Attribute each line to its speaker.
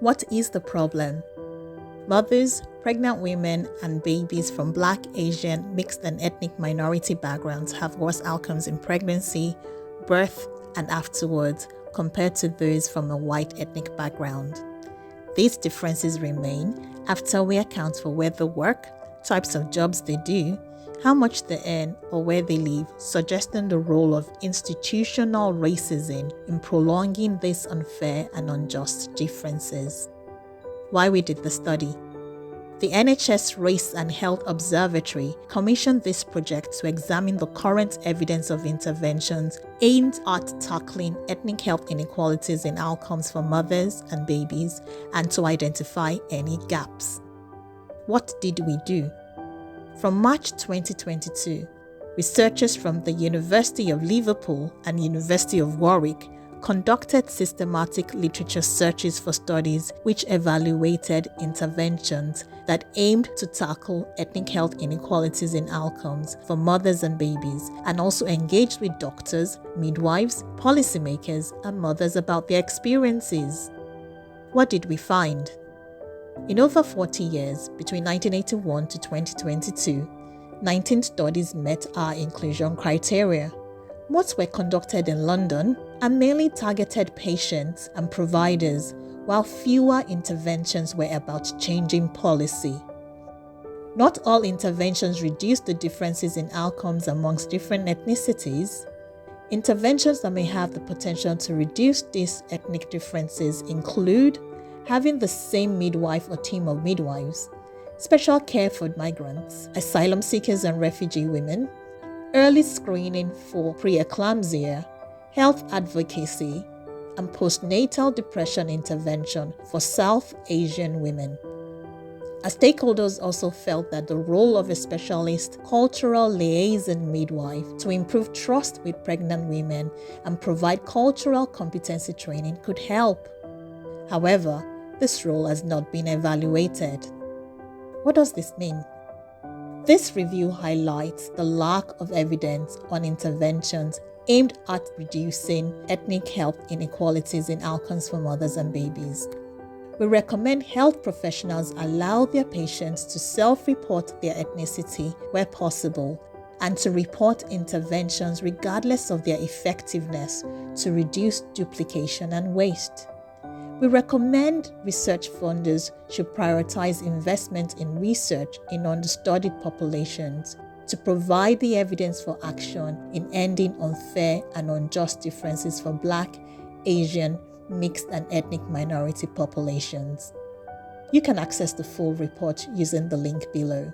Speaker 1: What is the problem? Mothers, pregnant women, and babies from Black, Asian, mixed, and ethnic minority backgrounds have worse outcomes in pregnancy, birth, and afterwards compared to those from a white ethnic background. These differences remain after we account for where they work, types of jobs they do, how much they earn, or where they live, suggesting the role of institutional racism in prolonging these unfair and unjust differences. Why we did the study. The NHS Race and Health Observatory commissioned this project to examine the current evidence of interventions aimed at tackling ethnic health inequalities in outcomes for mothers and babies and to identify any gaps. What did we do? From March 2022, researchers from the University of Liverpool and University of Warwick conducted systematic literature searches for studies which evaluated interventions that aimed to tackle ethnic health inequalities in outcomes for mothers and babies, and also engaged with doctors, midwives, policymakers, and mothers about their experiences. What did we find? In over 40 years, between 1981 to 2022, 19 studies met our inclusion criteria. Most were conducted in London and mainly targeted patients and providers, while fewer interventions were about changing policy. Not all interventions reduced the differences in outcomes amongst different ethnicities. Interventions that may have the potential to reduce these ethnic differences include having the same midwife or team of midwives, special care for migrants, asylum seekers and refugee women, early screening for preeclampsia, health advocacy, and postnatal depression intervention for South Asian women. Our stakeholders also felt that the role of a specialist cultural liaison midwife to improve trust with pregnant women and provide cultural competency training could help. However, this role has not been evaluated. What does this mean? This review highlights the lack of evidence on interventions aimed at reducing ethnic health inequalities in outcomes for mothers and babies. We recommend health professionals allow their patients to self-report their ethnicity where possible and to report interventions regardless of their effectiveness to reduce duplication and waste. We recommend research funders should prioritize investment in research in understudied populations to provide the evidence for action in ending unfair and unjust differences for Black, Asian, mixed and ethnic minority populations. You can access the full report using the link below.